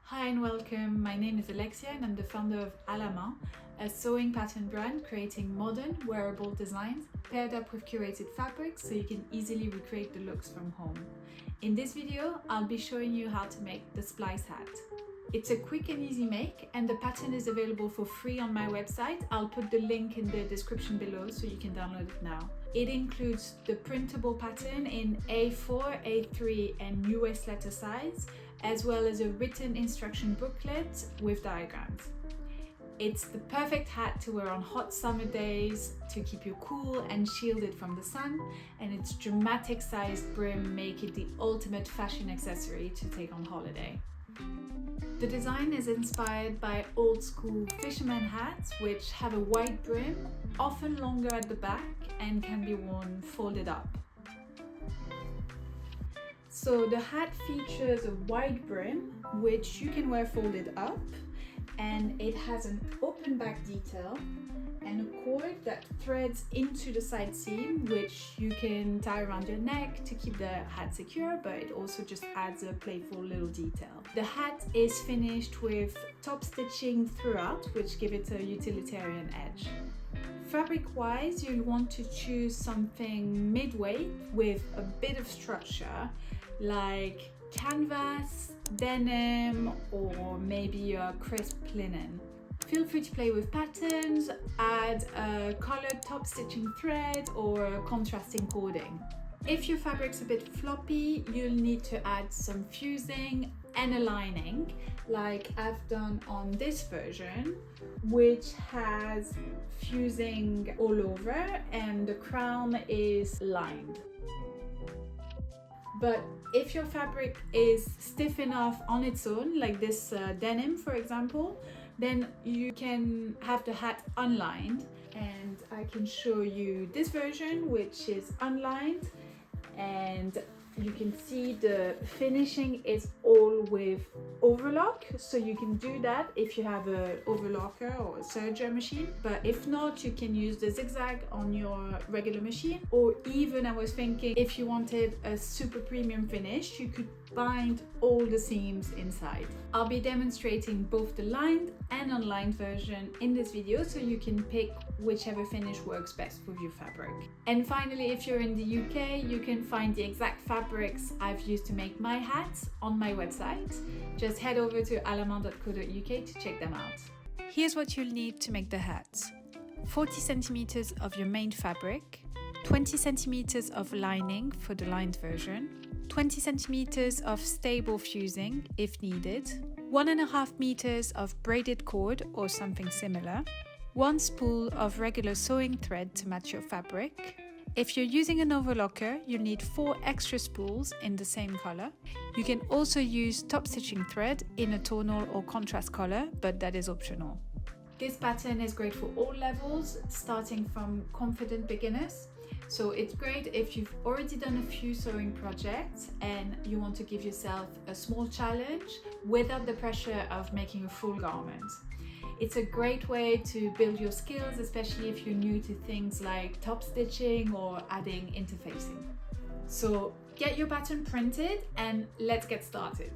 Hi and welcome, my name is Alexia and I'm the founder of A La Main, a sewing pattern brand creating modern, wearable designs paired up with curated fabrics so you can easily recreate the looks from home. In this video, I'll be showing you how to make the Splice Hat. It's a quick and easy make and the pattern is available for free on my website. I'll put the link in the description below so you can download it now. It includes the printable pattern in A4, A3 and US letter size, as well as a written instruction booklet with diagrams. It's the perfect hat to wear on hot summer days to keep you cool and shielded from the sun, and its dramatic sized brim make it the ultimate fashion accessory to take on holiday. The design is inspired by old school fisherman hats which have a wide brim, often longer at the back, and can be worn folded up. So the hat features a wide brim which you can wear folded up, and it has an open back detail and a cord that threads into the side seam which you can tie around your neck to keep the hat secure, but it also just adds a playful little detail. The hat is finished with top stitching throughout, which give it a utilitarian edge. Fabric wise, you'll want to choose something midway with a bit of structure like canvas, denim, or maybe a crisp linen. Feel free to play with patterns, add a colored top stitching thread or a contrasting cording. If your fabric's a bit floppy, you'll need to add some fusing and a lining, like I've done on this version, which has fusing all over and the crown is lined. But if your fabric is stiff enough on its own, like this denim for example, then you can have the hat unlined, and I can show you this version which is unlined, and you can see the finishing is all with overlock, so you can do that if you have an overlocker or a serger machine, but if not, you can use the zigzag on your regular machine, or even I was thinking if you wanted a super premium finish, you could bind all the seams inside. I'll be demonstrating both the lined and unlined version in this video so you can pick whichever finish works best with your fabric. And finally, if you're in the UK, you can find the exact fabrics I've used to make my hats on my website. Just head over to alamain.co.uk to check them out. Here's what you'll need to make the hats: 40 centimeters of your main fabric, 20 centimeters of lining for the lined version, 20 centimeters of stable fusing if needed, 1.5 meters of braided cord or something similar, 1 spool of regular sewing thread to match your fabric. If you're using an overlocker, you'll need 4 extra spools in the same color. You can also use top stitching thread in a tonal or contrast color, but that is optional. This pattern is great for all levels, starting from confident beginners. So it's great if you've already done a few sewing projects and you want to give yourself a small challenge without the pressure of making a full garment. It's a great way to build your skills, especially if you're new to things like top stitching or adding interfacing. So get your pattern printed and let's get started.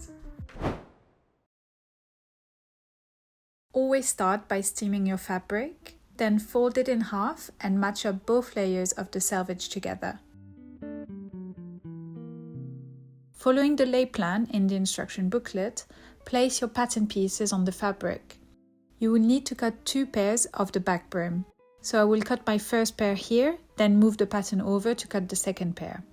Always start by steaming your fabric. Then fold it in half and match up both layers of the selvage together. Following the lay plan in the instruction booklet, place your pattern pieces on the fabric. You will need to cut 2 pairs of the back brim. So I will cut my first pair here, then move the pattern over to cut the second pair.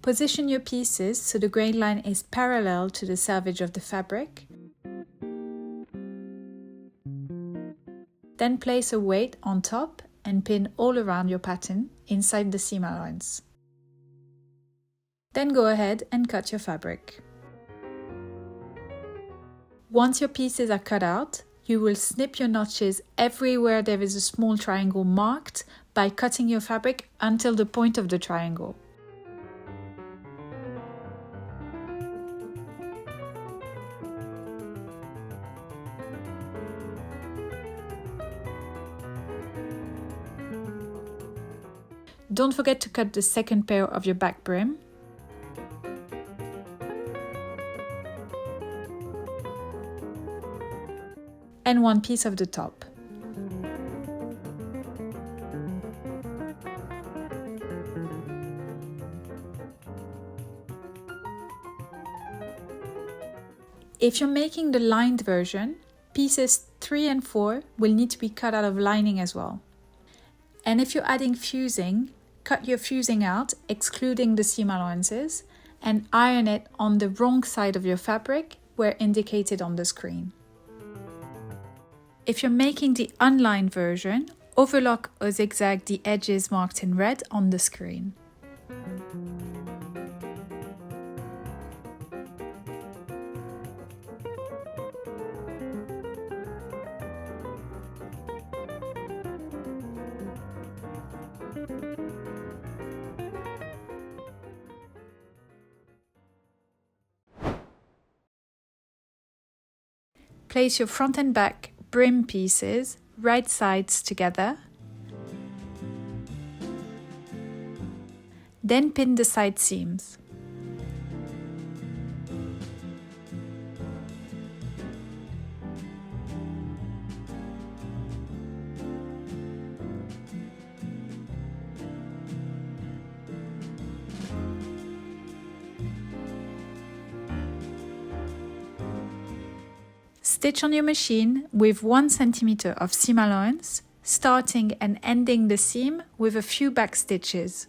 Position your pieces so the grain line is parallel to the selvage of the fabric. Then place a weight on top and pin all around your pattern inside the seam allowance. Then go ahead and cut your fabric. Once your pieces are cut out, you will snip your notches everywhere there is a small triangle marked by cutting your fabric until the point of the triangle. Don't forget to cut the second pair of your back brim. And one piece of the top. If you're making the lined version, pieces 3 and 4 will need to be cut out of lining as well. And if you're adding fusing, cut your fusing out, excluding the seam allowances, and iron it on the wrong side of your fabric where indicated on the screen. If you're making the unlined version, overlock or zigzag the edges marked in red on the screen. Place your front and back brim pieces right sides together. Then pin the side seams. Stitch on your machine with 1 centimeter of seam allowance, starting and ending the seam with a few back stitches.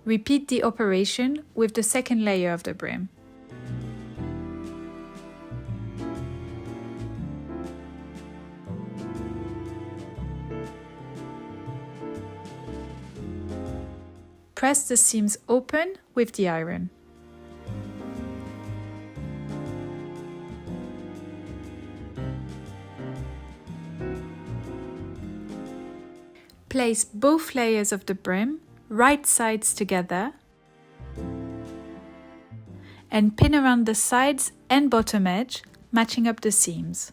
Repeat the operation with the second layer of the brim. Press the seams open with the iron. Place both layers of the brim right sides together and pin around the sides and bottom edge, matching up the seams.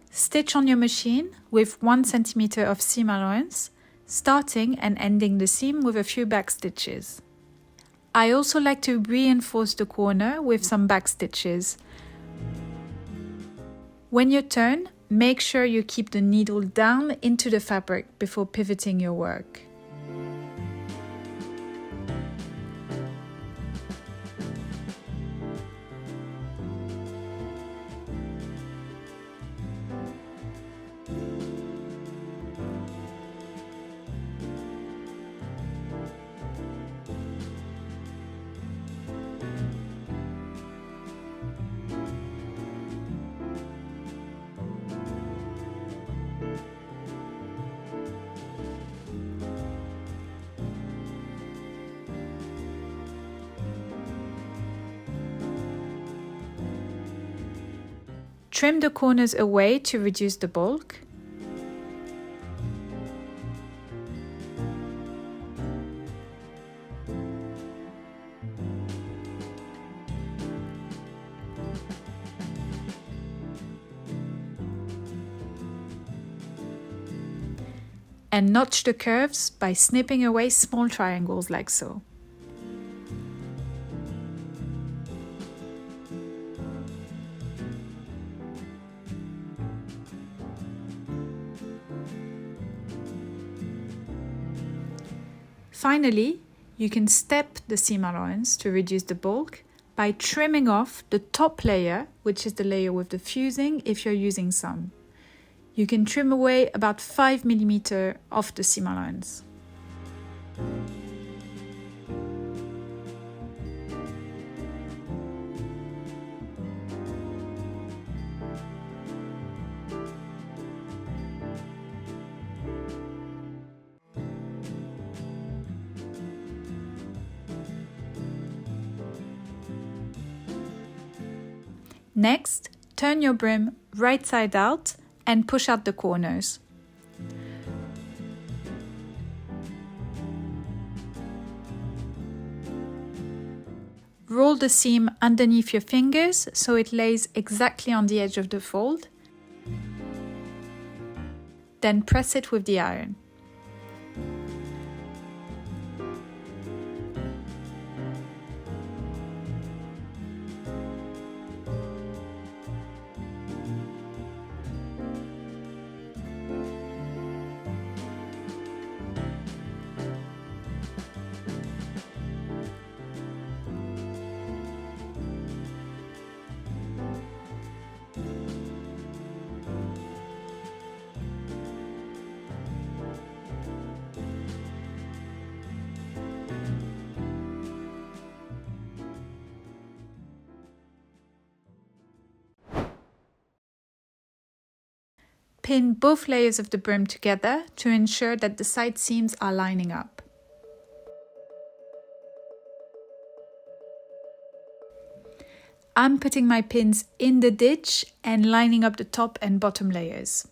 Stitch on your machine with 1 centimeter of seam allowance, starting and ending the seam with a few back stitches. I also like to reinforce the corner with some back stitches. When you turn, make sure you keep the needle down into the fabric before pivoting your work. Trim the corners away to reduce the bulk. And notch the curves by snipping away small triangles like so. Finally, you can step the seam allowance to reduce the bulk by trimming off the top layer, which is the layer with the fusing if you're using some. You can trim away about 5 mm off the seam allowance. Next, turn your brim right side out and push out the corners. Roll the seam underneath your fingers so it lays exactly on the edge of the fold. Then press it with the iron. Pin both layers of the brim together to ensure that the side seams are lining up. I'm putting my pins in the ditch and lining up the top and bottom layers.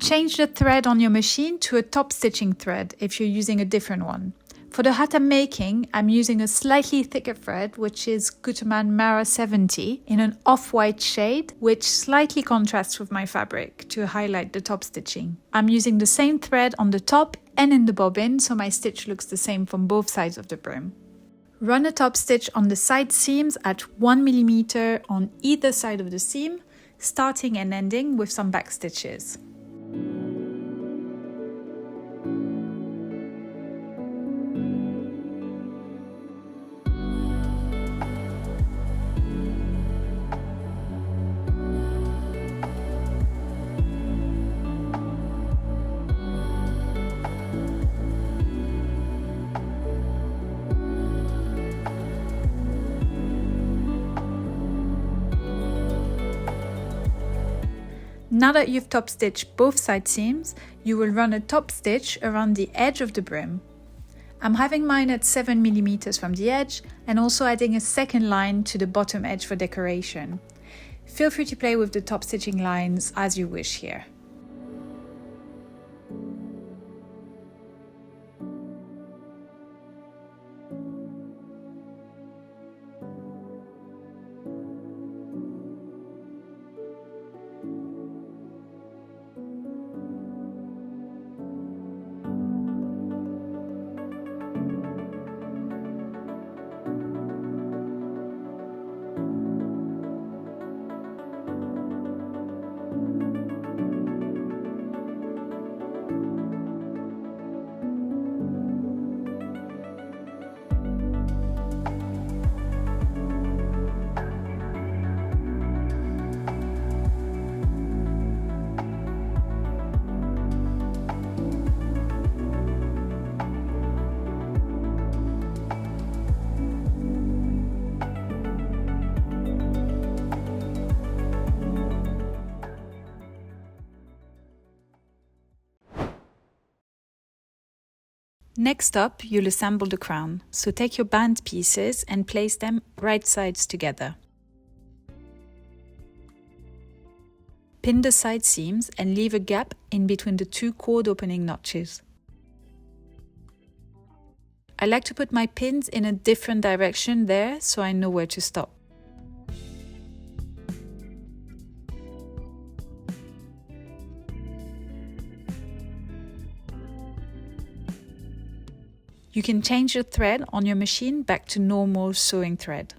Change the thread on your machine to a top stitching thread if you're using a different one. For the hat I'm making, I'm using a slightly thicker thread, which is Gutermann Mara 70 in an off-white shade, which slightly contrasts with my fabric to highlight the top stitching. I'm using the same thread on the top and in the bobbin, so my stitch looks the same from both sides of the brim. Run a top stitch on the side seams at 1 mm on either side of the seam, starting and ending with some back stitches. Now that you've top stitched both side seams, you will run a top stitch around the edge of the brim. I'm having mine at 7 mm from the edge and also adding a second line to the bottom edge for decoration. Feel free to play with the top stitching lines as you wish here. Next up, you'll assemble the crown, so take your band pieces and place them right sides together. Pin the side seams and leave a gap in between the two cord opening notches. I like to put my pins in a different direction there so I know where to stop. You can change the thread on your machine back to normal sewing thread.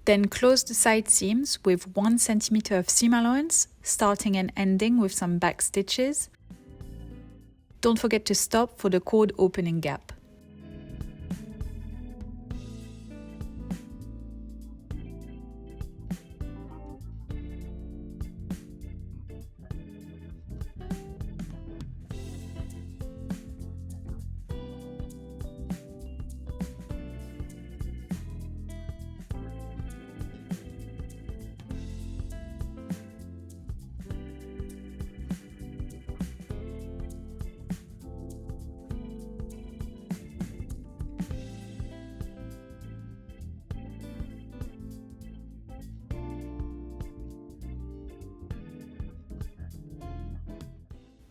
Then close the side seams with 1 cm of seam allowance, starting and ending with some back stitches. Don't forget to stop for the cord opening gap.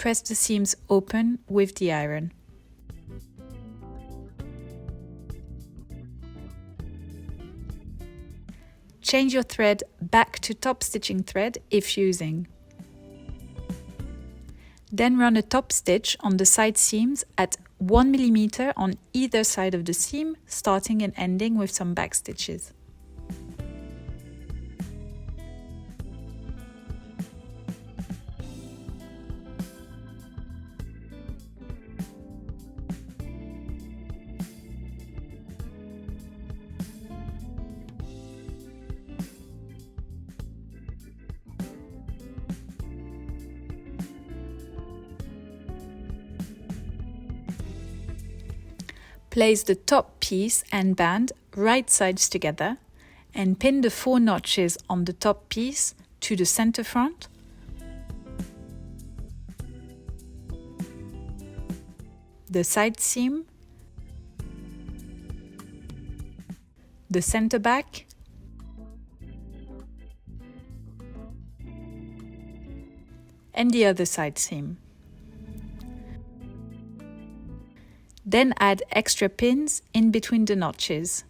Press the seams open with the iron. Change your thread back to top stitching thread if using. Then run a top stitch on the side seams at 1 mm on either side of the seam, starting and ending with some back stitches. Place the top piece and band right sides together and pin the 4 notches on the top piece to the center front, the side seam, the center back, and the other side seam. Then add extra pins in between the notches.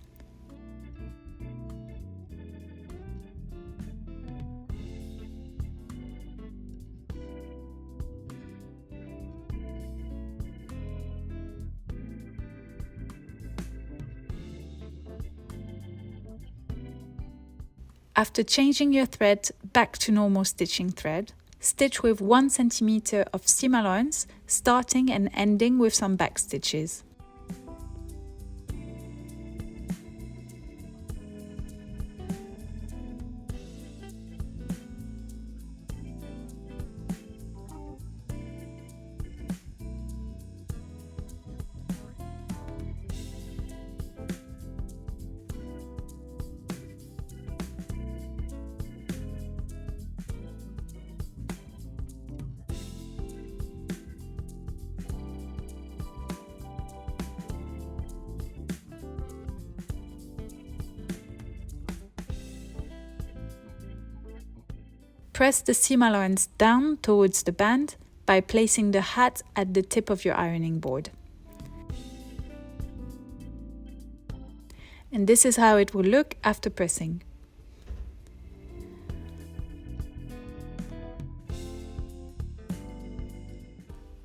After changing your thread back to normal stitching thread, stitch with 1 cm of seam allowance, starting and ending with some back stitches. Press the seam allowance down towards the band by placing the hat at the tip of your ironing board. And this is how it will look after pressing.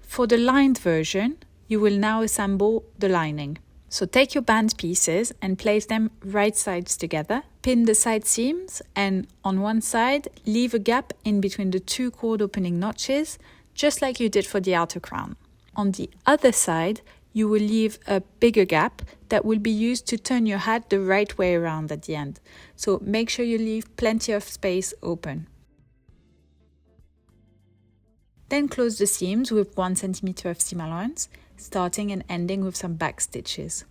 For the lined version, you will now assemble the lining. So take your band pieces and place them right sides together. Pin the side seams and on one side, leave a gap in between the 2 cord opening notches, just like you did for the outer crown. On the other side, you will leave a bigger gap that will be used to turn your hat the right way around at the end. So make sure you leave plenty of space open. Then close the seams with 1 cm of seam allowance, starting and ending with some back stitches.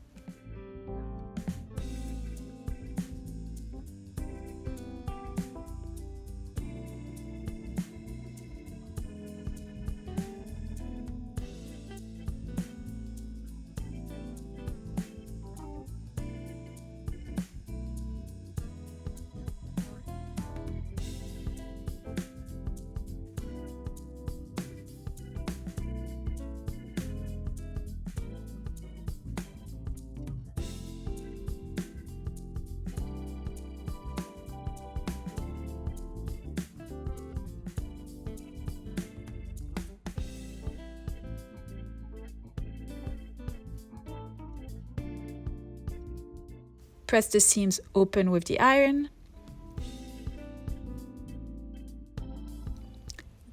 Press the seams open with the iron.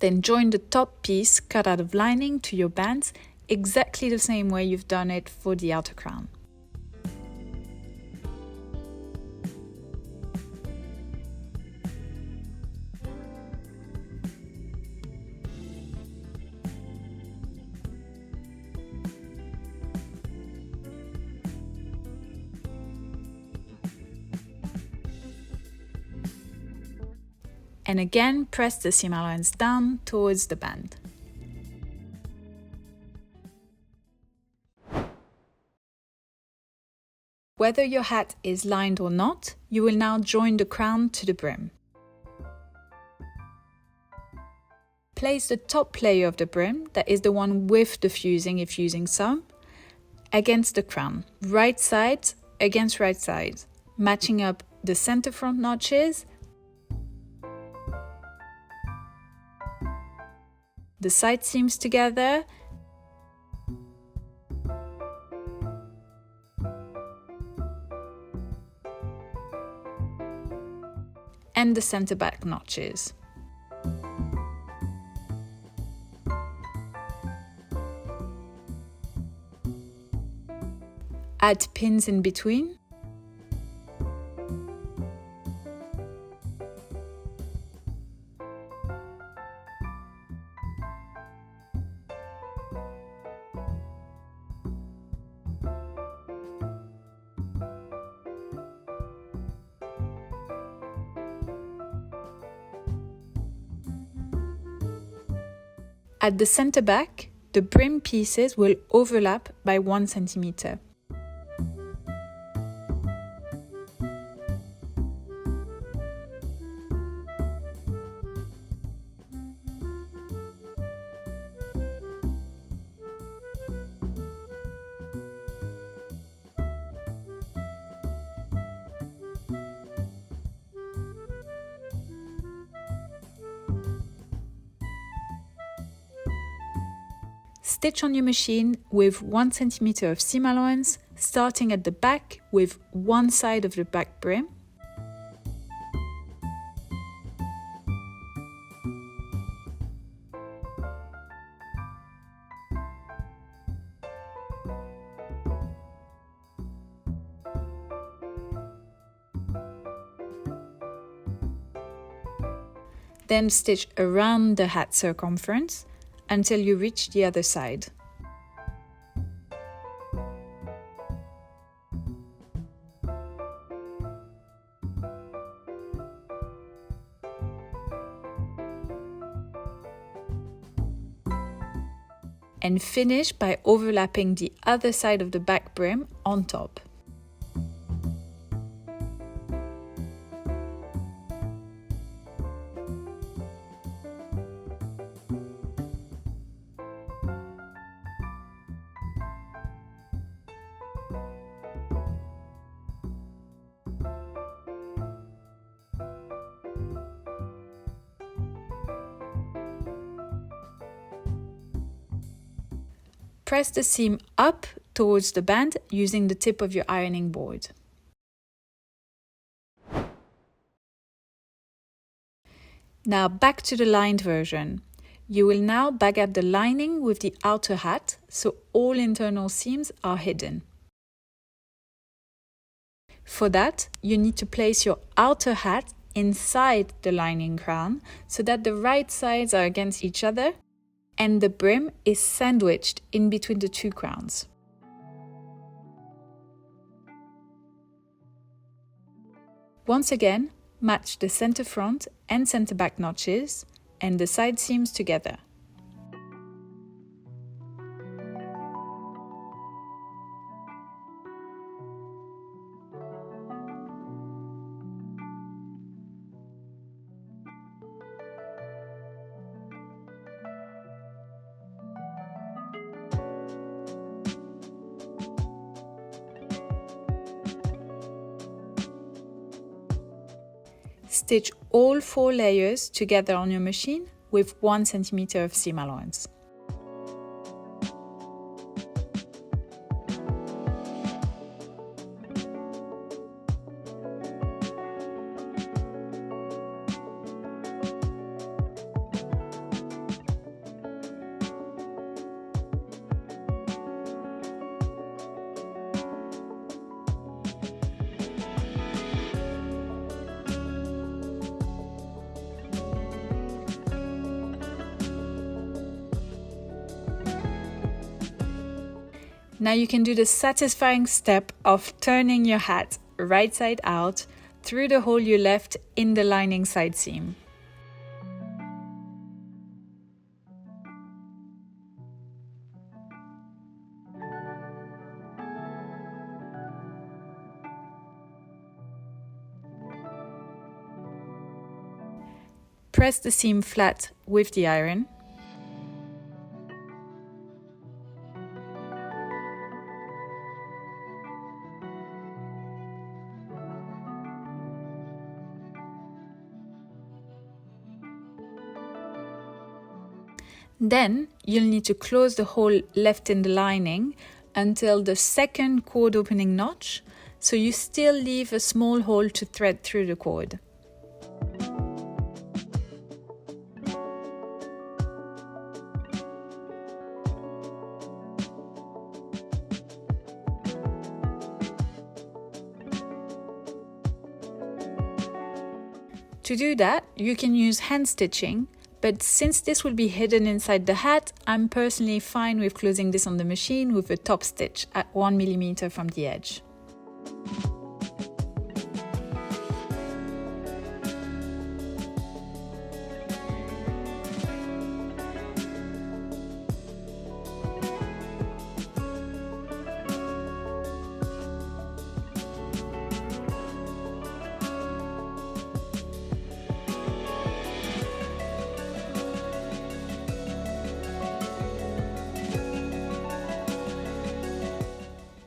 Then join the top piece cut out of lining to your bands exactly the same way you've done it for the outer crown. And again, press the seam allowance down towards the band. Whether your hat is lined or not, you will now join the crown to the brim. place the top layer of the brim, that is the one with the fusing if using some, against the crown. Right side against right side, matching up the center front notches, the side seams together, and the center back notches. Add pins in between. At the center back, the brim pieces will overlap by 1 centimeter. Stitch on your machine with 1 centimeter of seam allowance, starting at the back with one side of the back brim. Then stitch around the hat circumference until you reach the other side. And finish by overlapping the other side of the back brim on top. Press the seam up towards the band using the tip of your ironing board. Now back to the lined version. You will now bag up the lining with the outer hat, so all internal seams are hidden. For that, you need to place your outer hat inside the lining crown so that the right sides are against each other and the brim is sandwiched in between the two crowns. Once again, match the center front and center back notches and the side seams together. Stitch all 4 layers together on your machine with 1 centimeter of seam allowance. Now you can do the satisfying step of turning your hat right side out through the hole you left in the lining side seam. Press the seam flat with the iron. Then you'll need to close the hole left in the lining until the second cord opening notch, so you still leave a small hole to thread through the cord. To do that, you can use hand stitching, but since this will be hidden inside the hat, I'm personally fine with closing this on the machine with a top stitch at 1 mm from the edge.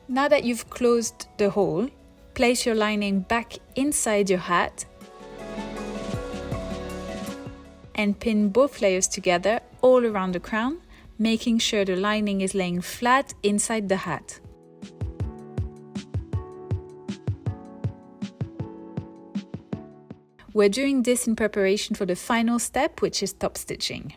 Now that you've closed the hole, place your lining back inside your hat and pin both layers together all around the crown, making sure the lining is laying flat inside the hat. We're doing this in preparation for the final step, which is top stitching.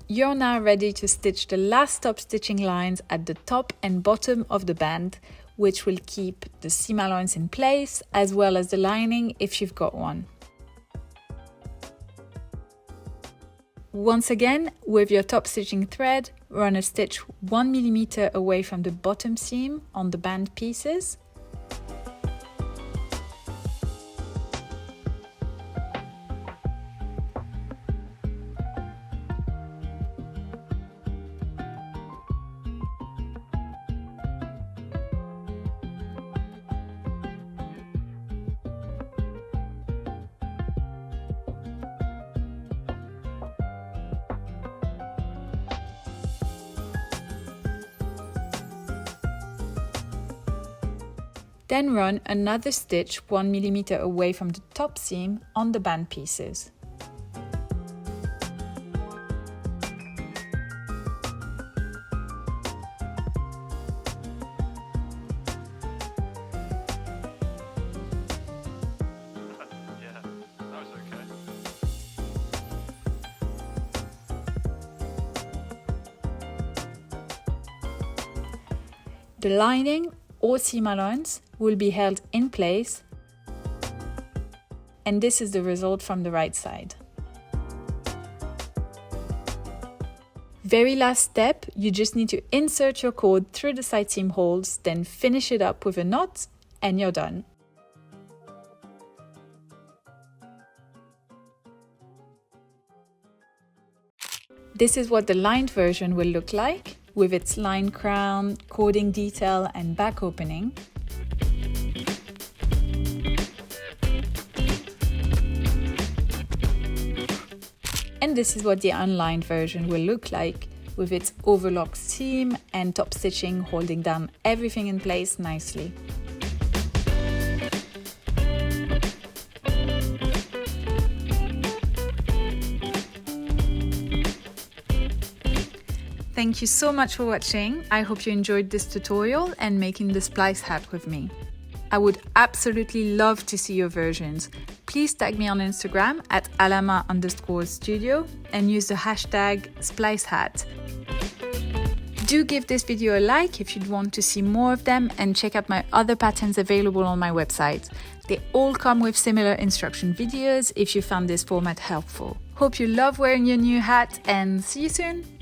You're now ready to stitch the last top stitching lines at the top and bottom of the band, which will keep the seam allowance in place as well as the lining if you've got one. Once again, with your top stitching thread, run a stitch 1 mm away from the bottom seam on the band pieces. Then run another stitch 1 mm away from the top seam on the band pieces. The lining or seam allowance will be held in place, and this is the result from the right side. Very last step, you just need to insert your cord through the side seam holes, then finish it up with a knot, and you're done. This is what the lined version will look like, with its lined crown, cording detail and back opening. And this is what the unlined version will look like, with its overlocked seam and top stitching holding down everything in place nicely. Thank you so much for watching. I hope you enjoyed this tutorial and making the splice hat with me. I would absolutely love to see your versions. Please tag me on Instagram at alama_studio and use the hashtag Splice Hat. Do give this video a like if you'd want to see more of them, and check out my other patterns available on my website. They all come with similar instruction videos if you found this format helpful. Hope you love wearing your new hat, and see you soon!